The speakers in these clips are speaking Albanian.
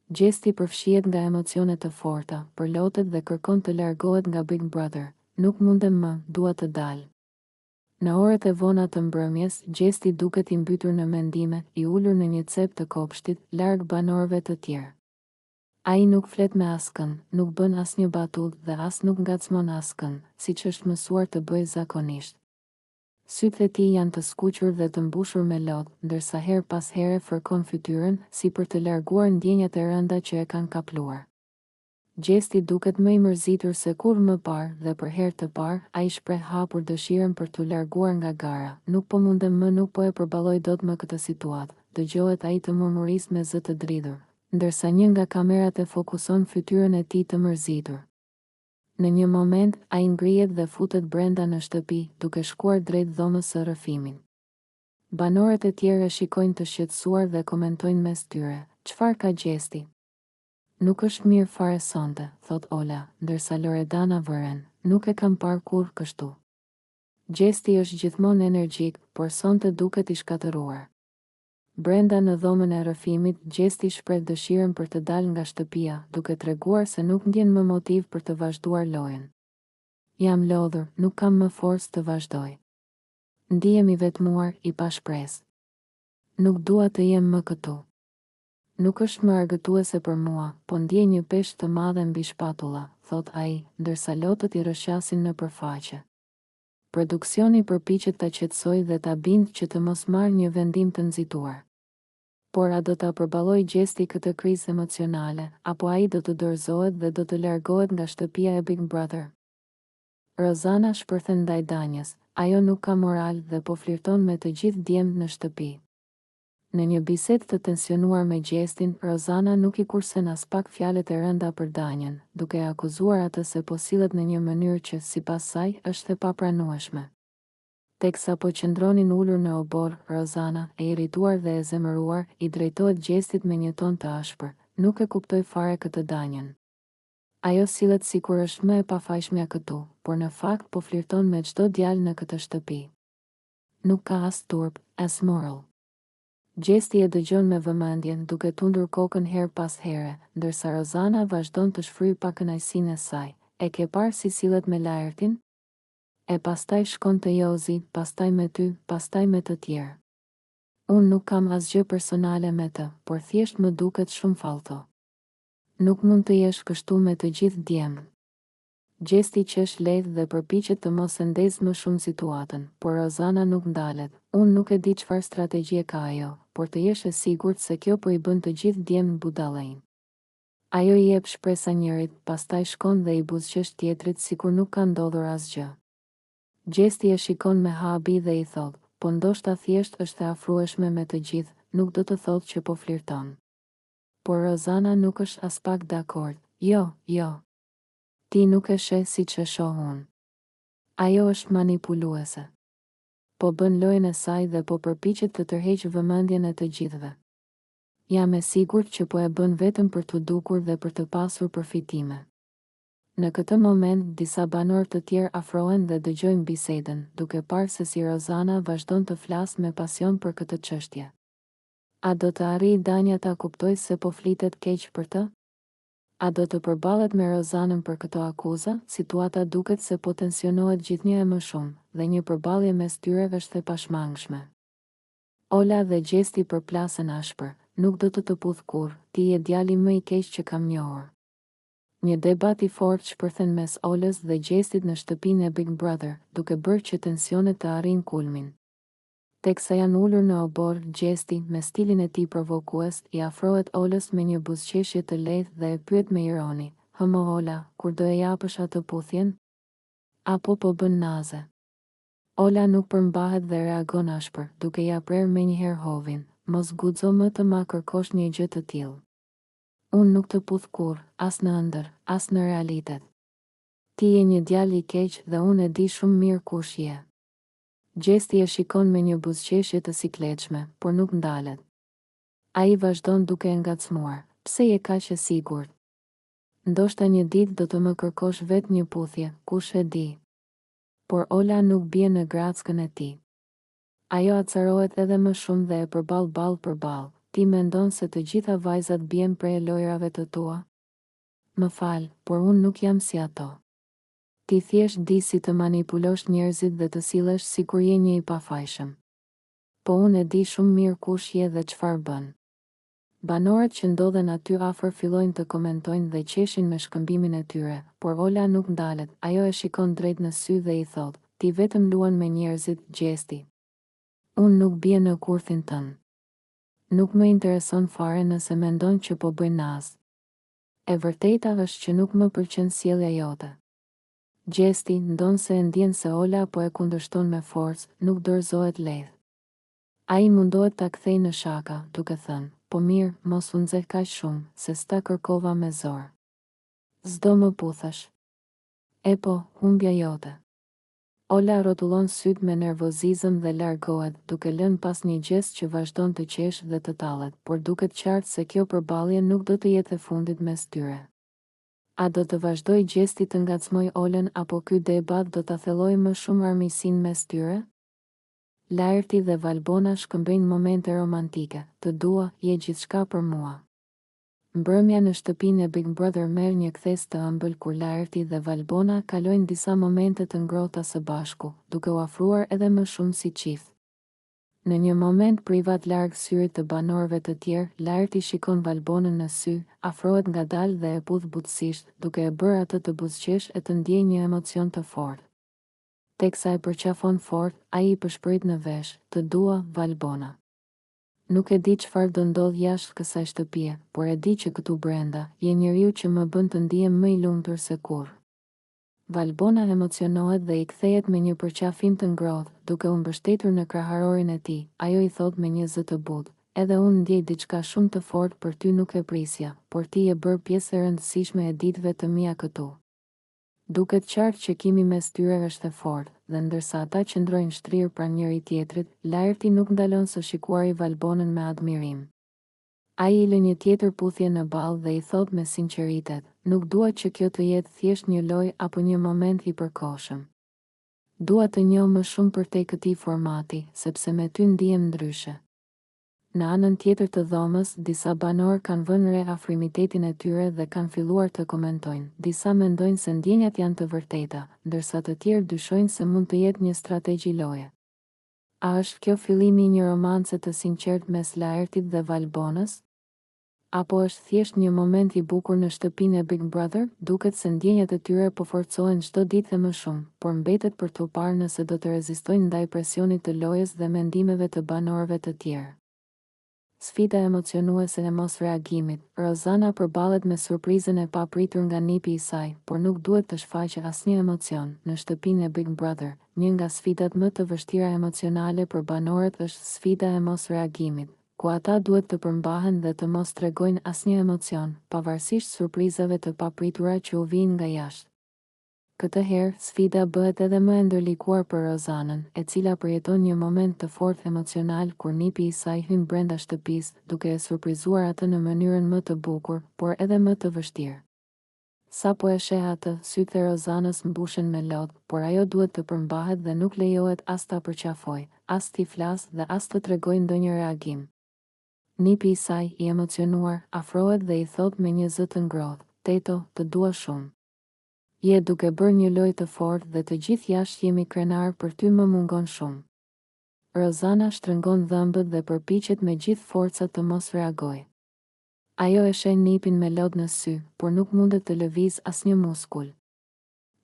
Gjesti përfshihet nga emocione të forta, përlotet dhe kërkon të largohet nga Big Brother. Nuk mundem më, dua të dal. Në orët e vona të mbrëmjes, Gjesti duket I mbytur në mendime, I ulur në një cep të kopshtit, larg banorëve të tjerë. Ai nuk flet me askën, nuk bën asnjë batull dhe as nuk ngacmon askën, siç është mësuar të bëjë zakonisht. Sytë e tij janë të skuqur dhe të mbushur me lodh, ndërsa her pas here fërkon fytyrën, si për të larguar ndjenjat e rënda që e kanë kapluar. Gjesti duket më I mërzitur se kur më parë dhe për herë të parë, ai shpreh hapur dëshirën për t'u larguar nga gara. Nuk po mundem më, nuk po e përballoj dot më këtë situatë, dëgjohet ai të murmuris me zë të dridhur, ndërsa një nga kamerat e fokuson fytyrën e tij të mërzitur. Në një moment, ai ngrihet dhe futet brenda në shtëpi, duke shkuar drejt dhomës së rrëfimin. Banorët e tjerë e shikojnë të shqetësuar dhe komentojnë mes tyre, çfarë ka Gjesti? Nuk është mirë fare sonte, thot Ola, ndërsa Loredana vëren, nuk e kam parë kur kështu. Gjesti është gjithmonë energjik, por sonte duket I shkatëruar. Brenda në dhomën e rrëfimit, Gjesti shpreh dëshirën për të dalë nga shtëpia, duke treguar se nuk ndjen më motiv për të vazhduar lojën. Jam lodhur, nuk kam më forcë të vazhdoj. Ndihem I vetmuar, I pa shpresë. Nuk dua të jem më këtu. Nuk është më argëtuese për mua, po ndjej një peshë të madhe mbi shpatulla, thot ai, ndërsa lotët I rrëshqasin në përfaqe. Produksioni përpiqet ta qetësojë dhe ta bindë që të mos marrë një vendim të nxituar. Por a do ta përballojë Gjesti këtë krizë emocionale, apo ai do të dorëzohet dhe do të largohet nga shtëpia e Big Brother? Rozana shpërthen ndaj Danjës, ajo nuk ka moral dhe po flirton me të gjithë djemtë në shtëpi. Në një bisedë të tensionuar me Gjestin, Rozana nuk I kursen as pak fjalët e rënda për Danjën, duke akuzuar atë se po sillet në një mënyrë që, sipas saj, është e papranueshme. Teksa po qëndronin ulur në obor, Rozana, e irrituar dhe e zemëruar, I drejtohet Gjestit me një ton të ashpër, nuk e kuptoj fare këtë Danjën. Ajo sillet sikur është më e pafajshmja këtu, por në fakt po flirton me çdo djalë në këtë shtëpi. Nuk ka as turp, as moral. Gjesti e dëgjon me vëmendjen, duke tundur kokën her pas here, ndërsa Rozana vazhdon të shfryjë pa kënaqësinë e saj. E ke parë si sillet me Laertin? E pastaj shkon te Jozi, pastaj me ty, pastaj me të tjerë. Unë nuk kam asgjë personale me të, por thjesht më duket shumë fallto. Nuk mund të jesh kështu me të gjithë djemtë. Gjesti qesh lehtë dhe përpiqet të mos e ndezë më shumë situatën, por Rozana nuk ndalet. Unë nuk e di çfarë strategjie ka ajo, por të jesh e sigurt se kjo po I bën të gjithë djemtë budallënj. Ajo I jep shpresa njërit, pastaj shkon dhe I buzëqesh tjetrit sikur nuk ka ndodhur asgjë. Gjesti e shikon me habi dhe I thot, po ndoshta thjesht është e afrueshme me të gjithë, nuk do të thotë që po flirton. Por Rozana nuk është as pak dakord. Jo, jo. Ti nuk e sheh siç e shoh unë. Ajo është manipuluese. Po bën lojën e saj dhe po përpiqet të tërheqë vëmendjen e të gjithëve. Jam e sigurt që po e bën vetëm për t'u dukur dhe për të pasur përfitime. Në këtë moment, disa banorë të tjerë afrohen dhe dëgjojnë bisedën, duke parë se si Rozana vazhdon të flasë me pasion për këtë çështje. A do të arrijë Danja ta kuptojë se po flitet keq për të? A do të përballet me Rozanën për këto akuza? Situata duket se po tensionohet gjithnjë e më shumë, dhe një përballje mes tyre është e pashmangshme. Ola dhe Gjesti përplasen ashpër, nuk do të puth kurrë, ti je djali më I keq që kam njohur. Një debat I fortë shpërthen mes Olës dhe Gjestit në shtëpinë e Big Brother, duke bërë që tensionet të arrijnë kulmin. Teksa janë ulur në obor, Gjesti, me stilin e tij provokues, I afrohet Olës me një buzëqeshje të lehtë dhe e pyet me ironi, "Hëmo Ola, kur do e japësh atë puthjen? Apo po bën naze?" Ola nuk përmbahet dhe reagon ashpër, duke ja prerë menjëherë hovin, "Mos guxo më të ma kërkosh një gjë të tillë. Unë nuk të puth kurrë, as në ëndër, as në realitet. Ti je një djalë I keq dhe unë e di shumë mirë kush je." Gjesti e shikon me një buzëqeshje të sikletshme, por nuk ndalet. Ai vazhdon duke e ngacmuar, "Pse je kaq e sigurt? Ndoshta një ditë do të më kërkosh vetë një puthje, kush e di." Por Ola nuk bie në grackën e tij. Ajo acarohet edhe më shumë dhe e përball ball për ball, Ti mendon se të gjitha vajzat bien prej lojrave të tua? Më fal, por unë nuk jam si ato. Ti thjesht di si të manipulosh njerëzit dhe të sillesh sikur je një i pafajshëm. Po unë e di shumë mirë kush je dhe çfarë bën. Banorët që ndodhen aty afër fillojnë të komentojnë dhe qeshin me shkëmbimin e tyre, por Ola nuk ndalet, ajo e shikon drejt në sy dhe i thot, ti vetëm luan me njerëzit, Gjesti. Unë nuk bie në kurthin tënd. Nuk më intereson fare nëse mendon që po bëj naz. E vërteta është që nuk më pëlqen sjellja jote. Gjesti, ndon se e ndjen se Ola po e kundërshton me forcë, nuk dorëzohet lehtë. Ai mundohet ta kthejë në shaka, duke thënë, po mirë, mos u nxeh kaq shumë, se s'ta kërkova me zor. S'do më puthash. E po, humbja jote. Ola rrotullon syt me nervozizëm dhe largohet, duke lënë pas një gjest që vazhdon të qesh dhe të tallet, por duket qartë se kjo përballje nuk do të jetë e fundit mes tyre. A do të vazhdoj Gjesti të ngacmoj Olën apo ky debat do ta thellojë më shumë armiqsinë mes tyre? Laerti dhe Valbona shkëmbejnë momente romantike, të dua, je gjithçka për mua. Mbrëmja në shtëpinë e Big Brother merr një kthes të ëmbël kur Laerti dhe Valbona kalojnë disa momente të ngrohta së bashku, duke u afruar edhe më shumë si çift. Në një moment privat larg syrit të banorëve të tjerë, Laerti shikon Valbonën në sy, afrohet ngadalë dhe e pudh butësisht, duke e bërë atë të buzëqesh e të ndjejë një emocion të fortë. Teksa e përqafon fort, ai i përshpërit në vesh, të dua, Valbona. Nuk e di çfarë do ndodh jashtë kësaj shtëpie, por e di që këtu brenda, je njeriu që më bën të ndihem më i lumtur se kurrë. Valbona emocionohet dhe i kthehet me një përqafim të ngrohtë, duke u mbështetur në kraharorin e tij, ajo i thot me një zë të butë, edhe unë ndjej diçka shumë të fortë për ty nuk e prisja, por ti je bërë pjesë e rëndësishme e ditëve të mia këtu. Duket qartë që kimi mes tyre është e fortë, dhe ndërsa ata qëndrojnë shtrirë pranë njëri tjetrit, Laerti nuk ndalon së shikuari Valbonën me admirim. Ai i lë një tjetër puthje në ballë dhe i thot me sinqeritet, nuk dua që kjo të jetë thjesht një lojë apo një moment i përkohshëm. Dua të njoh më shumë përtej këtij formati, sepse me ty ndihem ndryshe. Në anën tjetër të dhomës, disa banorë kanë vënë re afrimitetin e tyre dhe kanë filluar të komentojnë. Disa mendojnë se ndjenjat janë të vërteta, ndërsa të tjerë dyshojnë se mund të jetë një strategji loje. A është kjo fillimi i një romance të sinqert mes Laertit dhe Valbonës? Apo është thjesht një moment i bukur në shtëpinë e Big Brother? Duket se ndjenjat e tyre po forcohen çdo ditë më shumë, por mbetet për t'u parë nëse do të rezistojnë ndaj presionit të lojës dhe mendimeve të banorëve të tjerë. Sfida emocionuese e mos reagimit. Rozana përballet me surprizën e papritur nga nipi i saj, por nuk duhet të shfaqë asnjë emocion. Në shtëpinë e Big Brother, një nga sfidat më të vështira emocionale për banorët është sfida e mos reagimit, ku ata duhet të përmbahen dhe të mos tregojnë asnjë emocion, pavarësisht surprizave të papritura që u vijnë nga jashtë. Këtë herë, sfida bëhet edhe më e ndërlikuar për Rozanën, e cila përjeton një moment të fortë emocional kur nipi i saj hyn brenda shtëpisë, duke e surprizuar atë në mënyrën më të bukur, por edhe më të vështirë. Sa po e sheh atë, sytë e Rozanës mbushen me lot, por ajo duhet të përmbahet dhe nuk lejohet as ta përqafojë, as t'i flasë dhe as të tregojë ndonjë reagim. Nipi i saj, i emocionuar, afrohet dhe i thot me një zë të ngrohtë, "Teto, të dua shumë. Je duke bërë një lojë të fortë dhe të gjithë jashtë jemi krenar për ty më mungon shumë." Rozana shtrëngon dhëmbët dhe përpiqet me gjithë forcat të mos reagojë. Ajo e sheh nipin me lot në sy, por nuk mundet të lëviz asnjë muskul.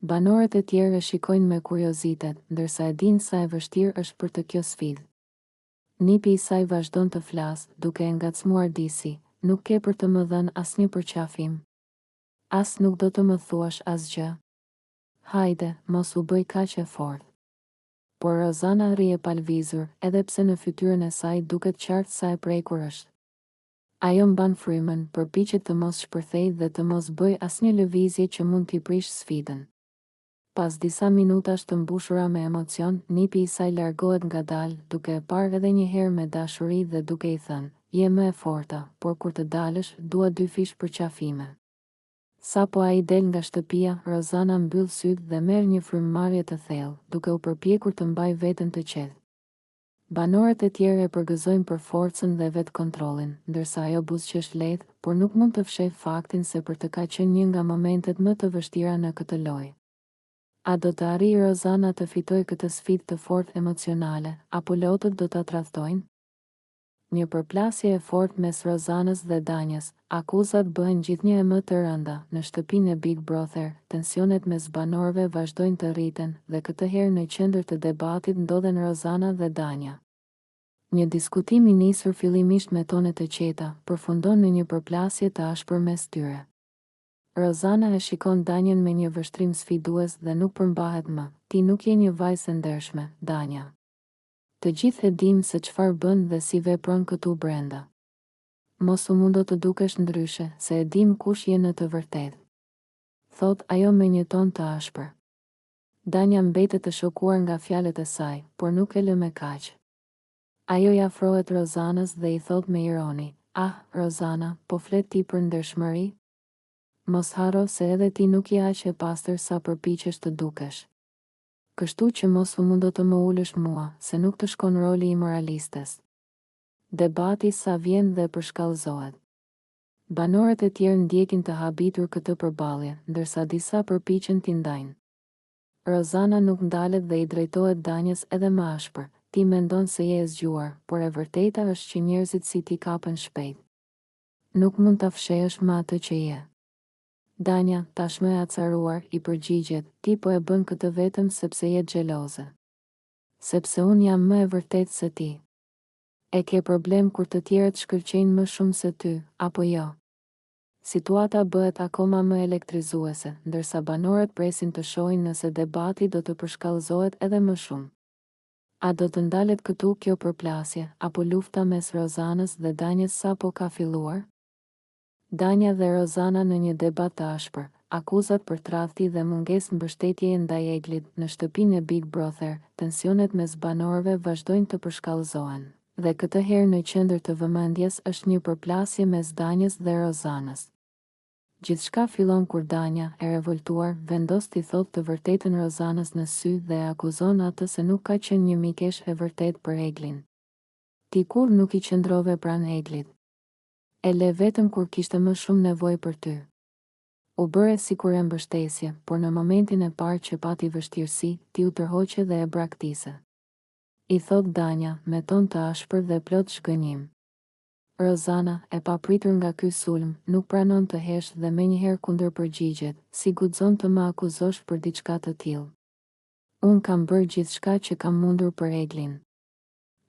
Banorët e tjerë e shikojnë me kuriozitet, ndërsa e dinë sa e vështirë është për të kjo sfidë. Nipi i saj vazhdon të flasë, duke e ngacmuar disi, "Nuk ke për të më dhënë asnjë përqafim. As nuk do të më thuash asgjë. Hajde, mos u bëj kaq e fortë." Por Rozana rri e palvizur, edhe pse në fytyrën e saj duket qartë sa e prekur është. Ajo mban frymën, përpiqet të mos shpërthejë dhe të mos bëj asnjë lëvizje që mund t'i prish sfidën. Pas disa minutash të mbushura me emocion, nipi i saj largohet ngadalë, duke e parë edhe një herë me dashuri dhe duke i thënë, "Je më e forta, por kur të dalësh, dua 2 fish përqafime." Sa po ai del nga shtëpia, Rozana mbyll sytë dhe merr një frymëmarrje të thellë, duke u përpjekur të mbajë veten të qetë. Banorët e tjerë e përgëzojnë për forcën dhe vetë kontrolin, ndërsa ajo buzëqesh lehtë, por nuk mund të fshehë faktin se për të ka qenë një nga momentet më të vështira në këtë lojë. A do të arrijë Rozana të fitojë këtë sfidë të fortë emocionale, apo lotët do ta tradhtojnë? Një përplasje e fortë mes Rozanës dhe Danjës, akuzat bëhen gjithnjë e më të rënda. Në shtëpinë e Big Brother, tensionet mes banorëve vazhdojnë të rriten dhe këtë herë në qendër të debatit ndodhen Rozana dhe Danja. Një diskutim i nisur fillimisht me tone të qeta, përfundon në një përplasje të ashpër mes tyre. Rozana e shikon Danjen me një vështrim sfidues dhe nuk përmbahet më. Ti nuk je një vajzë e ndershme, Danja. Të gjithë e dim se çfarë bën dhe si vepron këtu brenda. Mos u mundo të dukesh ndryshe, se e dim kush je në të vërtetë. Thot ajo me një ton të ashpër. Danja mbetet të shokuar nga fjalët e saj, por nuk e lë me kaq. Ajo i afrohet Rozanës dhe i thot me ironi, "Ah, Rozana, po flet ti për ndershmëri? Mos harro se edhe ti nuk je aq e pastër sa përpiqesh të dukesh. Kështu që mos u mundo të më ulësh mua, se nuk të shkon roli i moralistes." Debati sa vjen dhe përshkallëzohet. Banorët e tjerë ndjekin të habitur këtë përballje, ndërsa disa përpiqen t'i ndajnë. Rozana nuk ndalet dhe i drejtohet Danjës edhe më ashpër. Ti mendon se je e zgjuar, por e vërteta është që njerëzit si ti kapen shpejt. Nuk mund ta fshehësh më atë që je. Danja, tashmë e acaruar, i përgjigjet, ti po e bën këtë vetëm sepse je xheloze. Sepse unë jam më e vërtetë se ti. E ke problem kur të tjerët shkëlqejnë më shumë se ty, apo jo? Situata bëhet akoma më elektrizuese, ndërsa banorët presin të shohin nëse debati do të përshkallëzohet edhe më shumë. A do të ndalet këtu kjo përplasje, apo lufta mes Rozanës dhe Danjës sapo ka filluar? Danja dhe Rozana në një debat të ashpër, akuzat për tradhti dhe mungesë mbështetjeje ndaj Eglit. Në shtëpinë e Big Brother, tensionet mes banorëve vazhdojnë të përshkallëzohen, dhe këtë herë në qendër të vëmendjes është një përplasje mes Danjës dhe Rozanës. Gjithçka fillon kur Danja, e revoltuar, vendos t'i thotë të vërtetën Rozanës në sy dhe e akuzon atë se nuk ka qenë një mikesh e vërtet për Eglin. Ti kur nuk i qëndrove pranë Eglit. E le vetëm kur kishte më shumë nevojë për ty. U bëre sikur e mbështesje, por në momentin e parë që pati vështirësi, ti u tërhoqe dhe e braktise. I thot Danja, me ton të ashpër dhe plot shgënjim. Rozana, e papritur nga ky sulm, nuk pranon të heshtë dhe menjëherë kundërpërgjigjet, si guxon të më akuzosh për diçka të tillë. Unë kam bërë gjithçka që kam mundur për Eglin.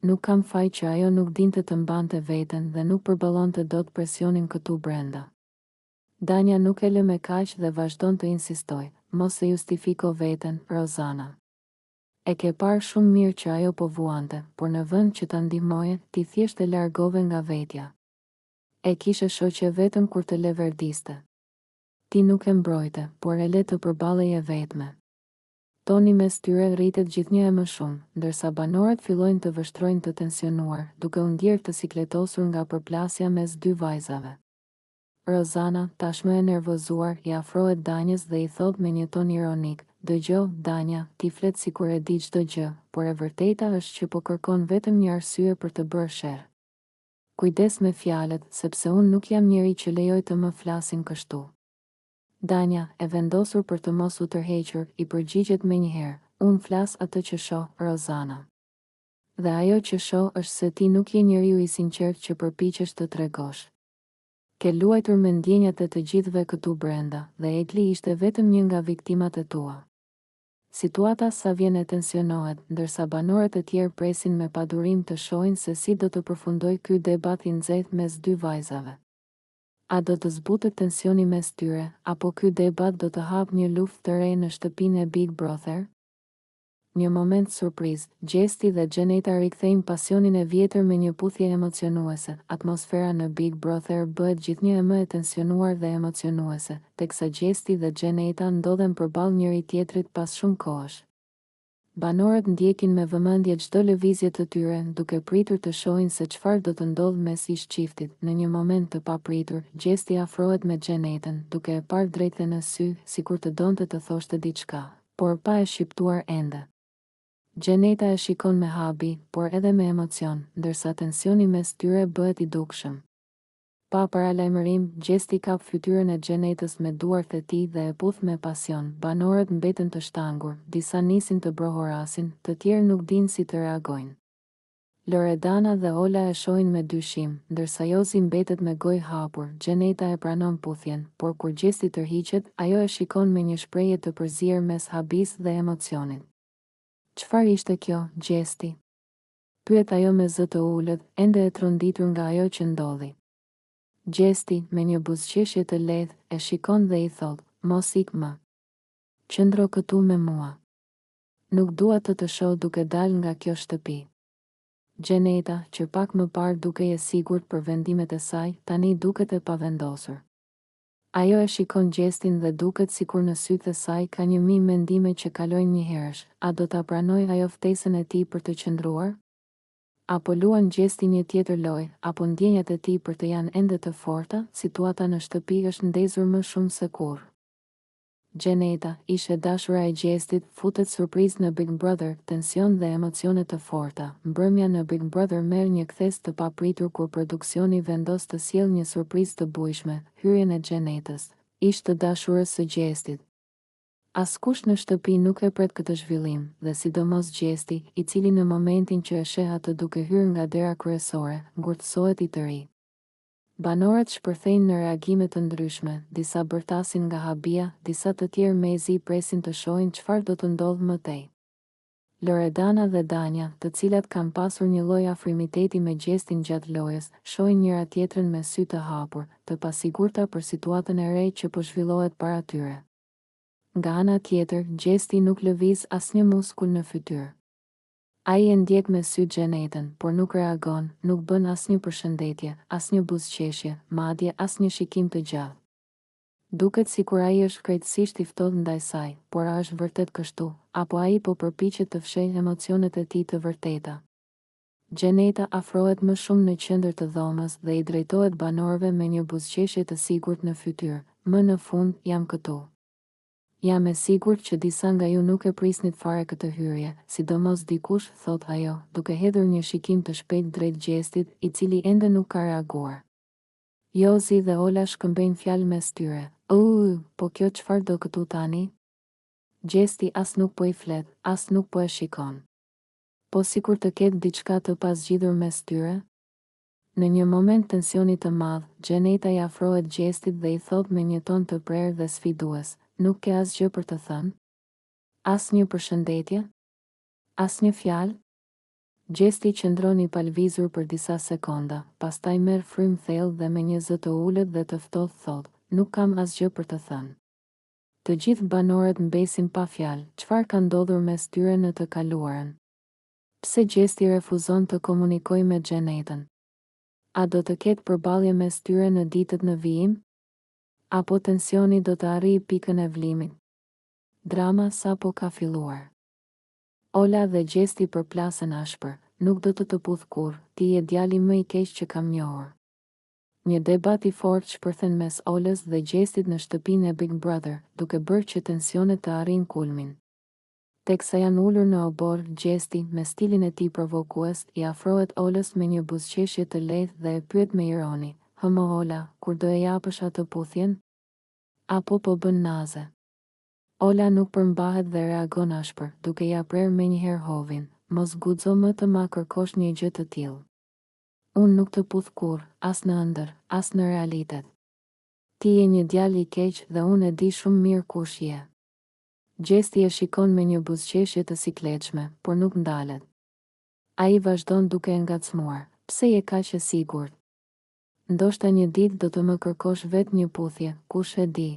Nuk kam faj që ajo nuk dinte të mbante veten dhe nuk përballonte dot presionin këtu brenda. Danja nuk e lë me kaq dhe vazhdon të insistoj, mos e justifiko veten, Rozana. E ke parë shumë mirë që ajo po vuante, por në vend që ta ndihmoje, ti thjesht e largove nga vetja. E kishe shoqe vetëm kur të leverdiste. Ti nuk e mbrojte, por e le të përballeje vetme. Toni mes tyre rritet gjithnjë e më shumë, ndërsa banorët fillojnë të vështrojnë të tensionuar, duke u ndjerë të sikletosur nga përplasja mes dy vajzave. Rozana, tashmë e nervozuar, i afrohet Danjës dhe i thot me një ton ironik, "Dëgjoj, Danja, ti flet sikur e di çdo gjë, por e vërteta është që po kërkon vetëm një arsye për të bërë sherr. Kujdes me fjalët, sepse unë nuk jam njeri që lejoj të më flasin kështu." Danja, e vendosur për të mos u tërhequr, i përgjigjet menjëherë, "Unë flas atë që shoh, Rozana. Dhe ajo që shoh është se ti nuk je njeriu i sinqert që përpiqesh të tregosh. Ke luajtur me ndjenjat e të gjithëve këtu brenda, dhe Egli ishte vetëm një nga viktimat e tua." Situata sa vjen e tensionohet, ndërsa banorët e tjerë presin me padurim të shohin se si do të përfundoj ky debat i nxehtë mes dy vajzave. A do të zbutet tensioni mes tyre, apo ky debat do të hap një luftë të re në shtëpinë e Big Brother? Një moment surprizë, Gjesti dhe Gjeneta rikthejnë pasionin e vjetër me një puthje emocionuese. Atmosfera në Big Brother bëhet gjithnjë e më e tensionuar dhe emocionuese, teksa Gjesti dhe Gjeneta ndodhen përballë njëri tjetrit pas shumë kohësh. Banorët ndjekin me vëmendje çdo lëvizje të tyre, duke pritur të shohin se çfarë do të ndodhë mes ish çiftit. Në një moment të papritur, Gjesti afrohet me Gjenetën, duke e parë drejtë në sy, sikur të donte të thoshte diçka, por pa e shqiptuar ende. Gjeneta e shikon me habi, por edhe me emocion, ndërsa tensioni mes tyre bëhet i dukshëm. Pa paralajmërim, Gjesti kap fytyrën e Gjenetës me duart e tij dhe e puth me pasion. Banorët mbeten të shtangur, disa nisin të brohorasin, të tjerë nuk dinë si të reagojnë. Loredana dhe Ola e shohin me dyshim, ndërsa Josi mbetet me gojë hapur. Gjeneta e pranon puthjen, por kur Gjesti tërhiqet, ajo e shikon me një shprehje të përzier mes habis dhe emocionit. Çfarë ishte kjo, Gjesti? Pyet ajo me zë të ulët, ende e tronditur nga ajo që ndodhi. Gjesti, me një buzëqeshje të lehtë, e shikon dhe i thot, mos ik më. Qëndro këtu me mua. Nuk dua të shoh duke dalë nga kjo shtëpi. Gjeneta, që pak më parë duke e sigurt për vendimet e saj, tani duket e pavendosur. Ajo e shikon Gjestin dhe duket sikur në sytë e saj ka një mijë mendime që kalojnë një herësh. A do ta pranoj ajo ftesën e tij për të qëndruar? Apo luan Gjesti një tjetër lojë, apo ndjenjat e tij për të janë ende të forta? Situata në shtëpi është ndezur më shumë se kurrë. Gjeneta, ishe dashura e Gjestit, futet surprizë në Big Brother, tension dhe emocione të forta. Mbrëmja në Big Brother merr një kthes të papritur kur produksioni vendos të sjellë një surprizë të bujshme, hyrjen e Gjenetës, ish të dashurës së Gjestit. Askush në shtëpi nuk e pret këtë zhvillim, dhe sidomos Gjesti, i cili në momentin që e sheh atë duke hyrë nga dera kryesore, ngurtësohet i tëri. Banorët shpërthejnë në reagime të ndryshme, disa bërtasin nga habia, disa të tjerë mezi presin të shohin çfarë do të ndodhë më tej. Loredana dhe Danja, të cilat kanë pasur një lloj afrimiteti me Gjestin gjatë lojës, shohin njëra tjetrën me sy të hapur, të pasigurta për situatën e re që po zhvillohet para tyre. Nga ana tjetër, Gjesti nuk lëviz asnjë muskull në fytyrë. Ai e ndjek me sy Gjenetën, por nuk reagon, nuk bën asnjë përshëndetje, asnjë buzëqeshje, madje asnjë shikim të gjallë. Duket sikur ai është krejtësisht i ftohtë ndaj saj, por a është vërtet kështu, apo ai po përpiqet të fshehë emocionet e tij të vërteta? Gjeneta afrohet më shumë në qendër të dhomës dhe i drejtohet banorëve me një buzëqeshje të sigurt në fytyrë. Më në fund, jam këtu. Jam e sigurt që disa nga ju nuk e prisnit fare këtë hyrje, sidomos dikush, thot ajo, duke hedhur një shikim të shpejt drejt Gjestit, i cili ende nuk ka reaguar. Josi dhe Ola shkëmbejnë fjalë mes tyre. Po kjo çfarë do këtu tani? Gjesti as nuk po i flet, as nuk po e shikon. Po sikur të ketë diçka të pasgjidhur mes tyre? Në një moment tensioni të madh, Gjeneta i afrohet Gjestit dhe i thot me një ton të prerë dhe sfidues, nuk ke asgjë për të thënë? Asnjë përshëndetje? Asnjë fjalë? Gjesti qëndron i palvizur për disa sekonda, pastaj merr frymë thellë dhe me një zë të ulët dhe të ftohtë thot, nuk kam asgjë për të thënë. Të gjithë banorët mbesin pa fjalë, çfarë ka ndodhur mes tyre në të kaluarën? Pse Gjesti refuzon të komunikojë me Gjenetën? A do të ketë përballje mes tyre në ditët në vijim? Apo tensioni do të arrijë pikën e vlimit? Drama sapo ka filluar. Ola dhe Gjesti përplasen ashpër, nuk do të puth kurrë, ti je djali më i keq që kam njohur. Një debat i fortë shpërthen mes Olës dhe Gjestit në shtëpinë e Big Brother, duke bërë që tensionet të arrijnë kulmin. Teksa janë ulur në obor, Gjesti, me stilin e tij provokues, i afrohet Olës me një buzëqeshje të lehtë dhe e pyet me ironi, Ola, kur do e japësh atë puthjen? Apo po bën naze? Ola nuk përmbahet dhe reagon ashpër, duke ja prerë menjëherë hovin, mos guxo më të ma kërkosh një gjë të tillë. Unë nuk të puth kurrë, as në ëndër, as në realitet. Ti je një djalë i keq dhe unë e di shumë mirë kush je. Gjesti e shikon me një buzëqeshje të sikletshme, por nuk ndalet. Ai vazhdon duke e ngacmuar, pse je kaq e sigurt? Ndoshta një ditë do të më kërkosh vetë një puthje, kush e di.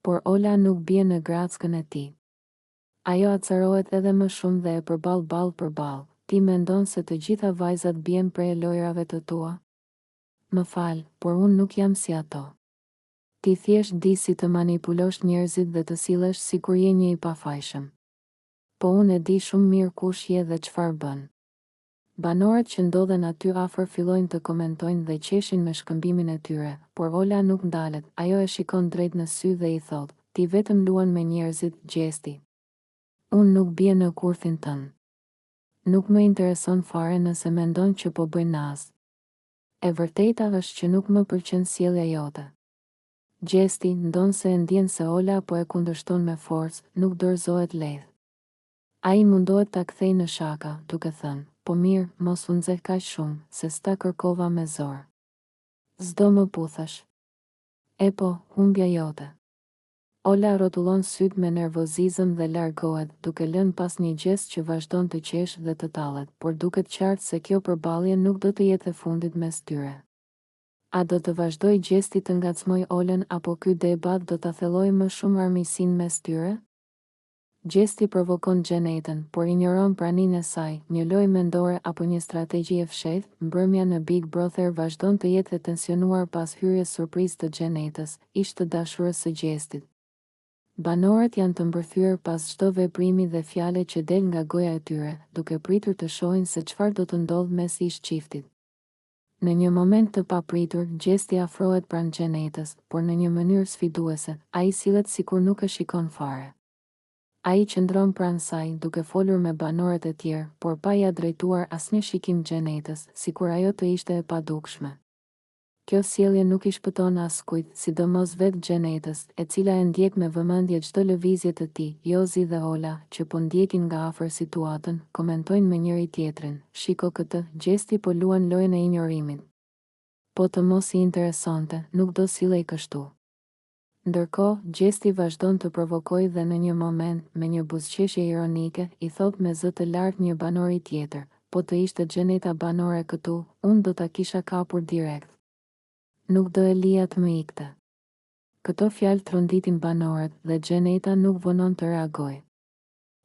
Por Ola nuk bie në grackën e tij. Ajo acarohet edhe më shumë dhe e përball ball për ball. Ti mendon se të gjitha vajzat bien prej lojrave të tua? Më fal, por unë nuk jam si ato. Ti thjesht di si të manipulosh njerëzit dhe të sillesh sikur je një i pafajshëm. Po unë e di shumë mirë kush je dhe çfarë bën. Banorët që ndodhen aty afër fillojnë të komentojnë dhe qeshin me shkëmbimin e tyre, por Ola nuk ndalet, ajo e shikon drejt në sy dhe i thot, ti vetëm luan me njerëzit, Gjesti. Unë nuk bie në kurthin tënd. Nuk më intereson fare nëse mendon që po bëj naz. E vërteta është që nuk më pëlqen sjellja jote. Gjesti, ndonse e ndjen se Ola po e kundërshton me forcë, nuk dorëzohet lehtë. Ai mundohet ta kthej në shaka, duke thënë, po mirë, mos u nxeh kaq shumë, se s'ta kërkova me zor. S'do më puthash. E po, humbja jote. Ola rrotullon syt me nervozizëm dhe largohet, duke lënë pas një gjest që vazhdon të qesh dhe të tallet, por duket qartë se kjo përballje nuk do të jetë e fundit mes tyre. A do të vazhdoj gjesti të ngacmoj Olën apo ky debat do ta thellojë më shumë armiqsinë mes tyre? Gjesti provokon Xhenetën, por injoron praninë e saj, një lojë mendore apo një strategji e fshehtë. Mbrëmja në Big Brother vazhdon të jetë e tensionuar pas hyrjes surprizë të Xhenetës, ish të dashurës së Gjestit. Banorët janë të mbërthyer pas çdo veprimi dhe fjale që del nga goja e tyre, duke pritur të shohin se çfarë do të ndodhë mes ish çiftit. Në një moment të papritur, Gjesti afrohet pranë Xhenetës, por në një mënyrë sfiduese. Ai sillet sikur nuk e shikon fare. Ai qëndron pranë saj, duke folur me banorët e tjerë, por pa ia drejtuar asnjë shikim Xhenetës, sikur ajo të ishte e padukshme. Kjo sjellje nuk i shpëton askujt, sidomos vetë Xhenetës, e cila e ndjek me vëmendje çdo lëvizje të tij. Jozi dhe Ola, që po ndjekin nga afër situatën, komentojnë me njëri tjetrin, "Shiko këtë, Gjesti po luan lojën e injorimit. Po të mos i interesonte, nuk do sillej kështu." Ndërkohë, Gjesti vazhdon të provokojë dhe në një moment, me një buzëqeshje ironike, i thot me zë të lartë një banori tjetër, "Po të ishte Xheneta banore këtu, unë do ta kisha kapur direkt. Nuk do e lija të më ikte." Këto fjalë tronditin banorët dhe Xheneta nuk vonon të reagojë.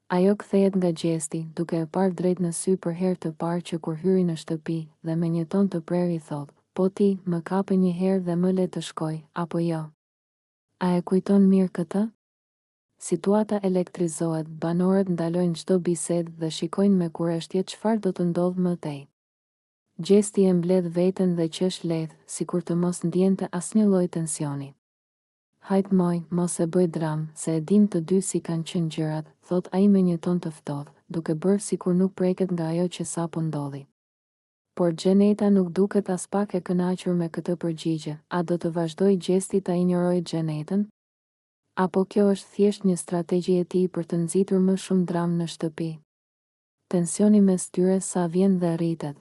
Ajo kthehet nga Gjesti, duke e parë drejt në sy për herë të parë që kur hyri në shtëpi, dhe me një ton të prerë i thot, "Po ti, më kape një herë dhe më le të shkoj, apo jo? A e kujton mirë këtë?" Situata elektrizohet, banorët ndalojnë çdo bisedë dhe shikojnë me kurreshtje çfarë do të ndodhë më tej. Gjesti e mbledh veten dhe qesh lehtë, sikur të mos ndjente asnjë lloj tensioni. "Hajt moj, mos e bëj dram, se e dim të dy si kanë qenë gjërat", thot ai me një ton të ftohtë, duke bërë sikur nuk preket nga ajo që sapo ndodhi. Por Xheneta nuk duket as pak e kënaqur me këtë përgjigje. A do të vazhdoj Gjesti ta injorojë Xhenetën? Apo kjo është thjesht një strategji e tij për të nxitur më shumë dram në shtëpi? Tensioni mes tyre sa vjen dhe rritet.